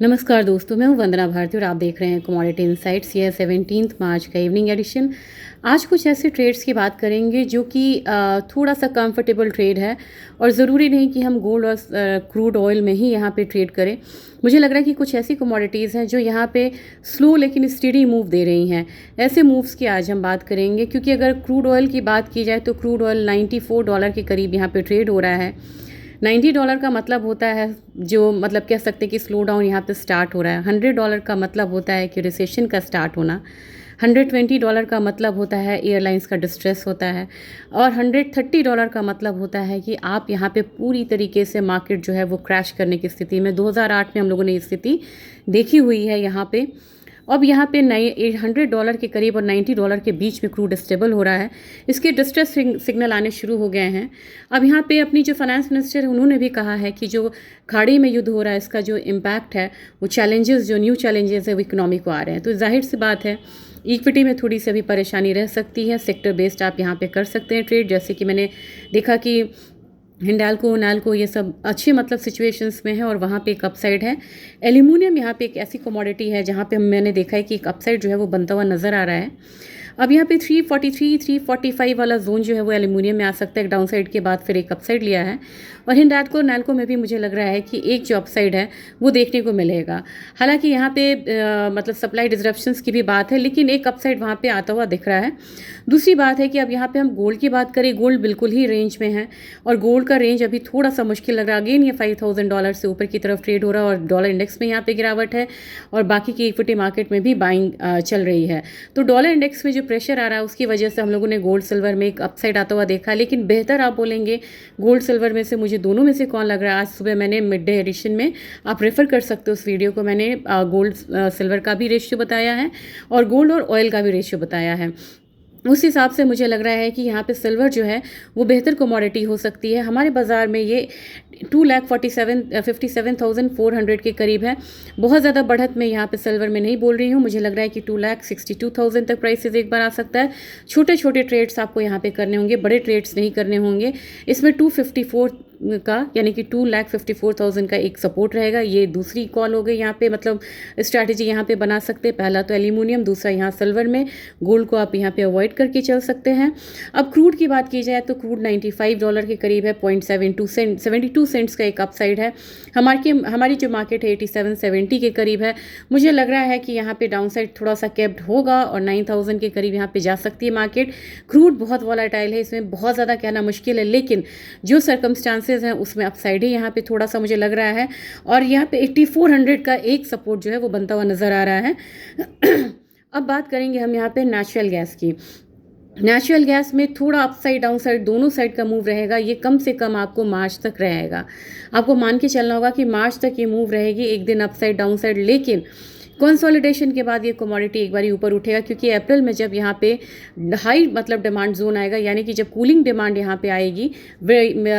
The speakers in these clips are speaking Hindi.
नमस्कार दोस्तों, मैं हूं वंदना भारती और आप देख रहे हैं कमोडिटी इनसाइट्स। यह 17 मार्च का इवनिंग एडिशन। आज कुछ ऐसे ट्रेड्स की बात करेंगे जो कि थोड़ा सा कंफर्टेबल ट्रेड है और ज़रूरी नहीं कि हम गोल्ड और क्रूड ऑयल में ही यहाँ पे ट्रेड करें। मुझे लग रहा है कि कुछ ऐसी कमोडिटीज़ हैं जो यहाँ पे स्लो लेकिन स्टेडी मूव दे रही हैं। ऐसे मूव्स की आज हम बात करेंगे, क्योंकि अगर क्रूड ऑयल की बात की जाए तो क्रूड ऑयल $94 के करीब यहाँ पे ट्रेड हो रहा है। $90 का मतलब होता है, जो मतलब कह सकते हैं कि स्लो डाउन यहाँ पे स्टार्ट हो रहा है। $100 का मतलब होता है कि रिसेशन का स्टार्ट होना। $120 का मतलब होता है एयरलाइंस का डिस्ट्रेस होता है। और $130 का मतलब होता है कि आप यहाँ पे पूरी तरीके से मार्केट जो है वो क्रैश करने की स्थिति में 2008 में हम लोगों ने ये स्थिति देखी हुई है यहाँ पे। अब यहाँ पे नए $100 के करीब और $90 के बीच में क्रूड स्टेबल हो रहा है। इसके डिस्ट्रेस सिग्नल आने शुरू हो गए हैं। अब यहाँ पे अपनी जो फाइनेंस मिनिस्टर है उन्होंने भी कहा है कि जो खाड़ी में युद्ध हो रहा है इसका जो इम्पैक्ट है, वो चैलेंजेस, जो न्यू चैलेंजेस है वो इकोनॉमी को आ रहे हैं। तो जाहिर सी बात है इक्विटी में थोड़ी सी अभी परेशानी रह सकती है। सेक्टर बेस्ड आप यहाँ पे कर सकते हैं ट्रेड, जैसे कि मैंने देखा कि हिंडाल्को, नाल्को, ये सब अच्छे मतलब सिचुएशंस में है और वहाँ पे एक अपसाइड है। एल्यूमिनियम यहाँ पे एक ऐसी कमोडिटी है जहाँ पे मैंने देखा है कि एक अपसाइड जो है वो बनता हुआ नज़र आ रहा है। अब यहाँ पे 343, 345 वाला जोन जो है वो एल्यूमिनियम में आ सकता है। एक डाउन साइड के बाद फिर एक अपसाइड लिया है। और हिंडाल्को, नाल्को में भी मुझे लग रहा है कि एक जो अपसाइड है वो देखने को मिलेगा। हालांकि यहाँ पे मतलब सप्लाई डिसरप्शंस की भी बात है, लेकिन एक अपसाइड वहाँ पे आता हुआ दिख रहा है। दूसरी बात है कि अब यहाँ पे हम गोल्ड की बात करें, गोल्ड बिल्कुल ही रेंज में है और गोल्ड का रेंज अभी थोड़ा सा मुश्किल लग रहा है। अगेन ये $5,000 से ऊपर की तरफ ट्रेड हो रहा है और डॉलर इंडेक्स में यहाँ पे गिरावट है और बाकी की इक्विटी मार्केट में भी बाइंग चल रही है। तो डॉलर इंडेक्स में जो प्रेशर आ रहा है उसकी वजह से हम लोगों ने गोल्ड सिल्वर में एक अपसाइड आता हुआ देखा। लेकिन बेहतर आप बोलेंगे गोल्ड सिल्वर में से मुझे दोनों में से कौन लग रहा है। आज सुबह मैंने मिड डे एडिशन में, आप रेफर कर सकते हो उस वीडियो को, मैंने गोल्ड सिल्वर का भी रेशियो बताया है और गोल्ड और ऑयल का भी रेशियो बताया है। उस हिसाब से मुझे लग रहा है कि यहाँ पे सिल्वर जो है वो बेहतर कमोडिटी हो सकती है। हमारे बाज़ार में ये 2,57,400 के करीब है। बहुत ज़्यादा बढ़त मैं यहाँ पे सिल्वर में नहीं बोल रही हूँ। मुझे लग रहा है कि 2,62,000 तक प्राइसेस एक बार आ सकता है। छोटे छोटे ट्रेड्स आपको यहाँ पे करने होंगे, बड़े ट्रेड्स नहीं करने होंगे। इसमें 254 का यानी कि 2,54,000 का एक सपोर्ट रहेगा। ये दूसरी कॉल हो गई यहाँ पे, मतलब स्ट्रैटेजी यहाँ पे बना सकते हैं। पहला तो एल्यूमिनियम, दूसरा यहाँ सिल्वर में। गोल्ड को आप यहाँ पे अवॉइड करके चल सकते हैं। अब क्रूड की बात की जाए तो क्रूड $95 के करीब है। 72 सेंट्स का एक अपसाइड है। हमारी जो मार्केट है 87-70 के करीब है। मुझे लग रहा है कि यहाँ पे डाउन साइड थोड़ा सा कैप्ड होगा और 9,000 के करीब यहाँ पे जा सकती है मार्केट। क्रूड बहुत वॉलेटाइल है, इसमें बहुत ज़्यादा कहना मुश्किल है, लेकिन जो सर्कमस्टांसेस हैं उसमें अपसाइड ही यहाँ पे थोड़ा सा मुझे लग रहा है। और यहाँ पे 8400 का एक सपोर्ट जो है वो बनता हुआ नज़र आ रहा है। अब बात करेंगे हम यहाँ पे नेचुरल गैस की। नेचुरल गैस में थोड़ा अपसाइड डाउन साइड दोनों साइड का मूव रहेगा। ये कम से कम आपको मार्च तक रहेगा। आपको मान के चलना होगा कि मार्च तक ये मूव रहेगी, एक दिन अपसाइड डाउन साइड। लेकिन कंसोलिडेशन के बाद ये कमोडिटी एक बारी ऊपर उठेगा, क्योंकि अप्रैल में जब यहाँ पे हाई मतलब डिमांड जोन आएगा, यानी कि जब कूलिंग डिमांड यहाँ पे आएगी,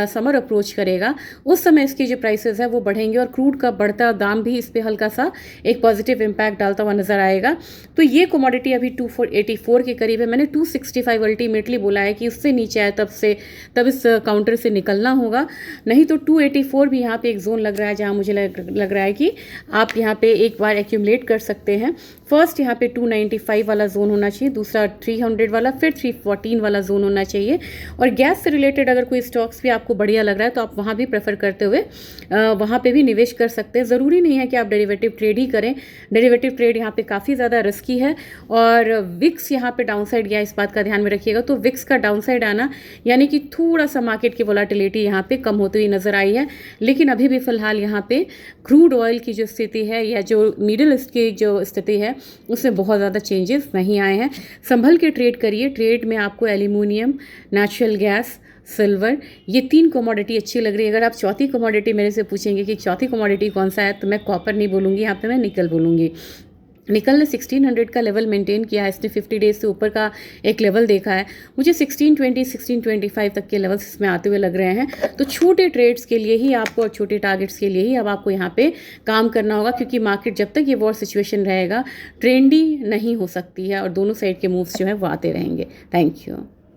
समर अप्रोच करेगा, उस समय इसकी जो प्राइसेस है वो बढ़ेंगे और क्रूड का बढ़ता दाम भी इस पर हल्का सा एक पॉजिटिव इम्पैक्ट डालता हुआ नजर आएगा। तो ये कमोडिटी अभी 284 के करीब है। मैंने 265 अल्टीमेटली बोला है कि उससे नीचे आए तब इस काउंटर से निकलना होगा, नहीं तो 284 भी यहाँ पे एक जोन लग रहा है जहाँ मुझे लग रहा है कि आप यहाँ पे एक बार एक्यूमुलेट कर सकते हैं। फर्स्ट यहाँ पे 295 वाला जोन होना चाहिए, दूसरा 300 वाला, फिर 314 वाला जोन होना चाहिए। और गैस से रिलेटेड अगर कोई स्टॉक्स भी आपको बढ़िया लग रहा है तो आप वहाँ भी प्रेफर करते हुए वहाँ पे भी निवेश कर सकते हैं। ज़रूरी नहीं है कि आप डेरिवेटिव ट्रेड ही करें। डेरिवेटिव ट्रेड यहाँ पे काफ़ी ज़्यादा रिस्की है। और विक्स यहाँ पे डाउनसाइड गया, इस बात का ध्यान में रखिएगा। तो विक्स का डाउनसाइड आना यानी कि थोड़ा सा मार्केट की वोलेटिलिटी यहाँ पे कम होती हुई नजर आई है। लेकिन अभी भी फिलहाल यहाँ पे क्रूड ऑयल की जो स्थिति है या जो मिडिल ईस्ट की जो स्थिति है उसमें बहुत ज़्यादा चेंजेस नहीं आए हैं। संभल के ट्रेड करिए। ट्रेड में आपको एल्यूमिनियम, नेचुरल गैस, सिल्वर, ये 3 कमोडिटी अच्छी लग रही है। अगर आप चौथी कमोडिटी मेरे से पूछेंगे कि चौथी कमोडिटी कौन सा है, तो मैं कॉपर नहीं बोलूँगी, यहाँ पे मैं निकल बोलूँगी। निकल ने 1600 का लेवल मेंटेन किया है। इसने 50 डेज से ऊपर का एक लेवल देखा है। मुझे 1620, 1625 तक के लेवल्स इसमें आते हुए लग रहे हैं। तो छोटे ट्रेड्स के लिए ही आपको और छोटे टारगेट्स के लिए ही अब आपको यहाँ पे काम करना होगा, क्योंकि मार्केट जब तक ये वॉर सिचुएशन रहेगा ट्रेंडी नहीं हो सकती है और दोनों साइड के मूव्स जो है वो आते रहेंगे। Thank you.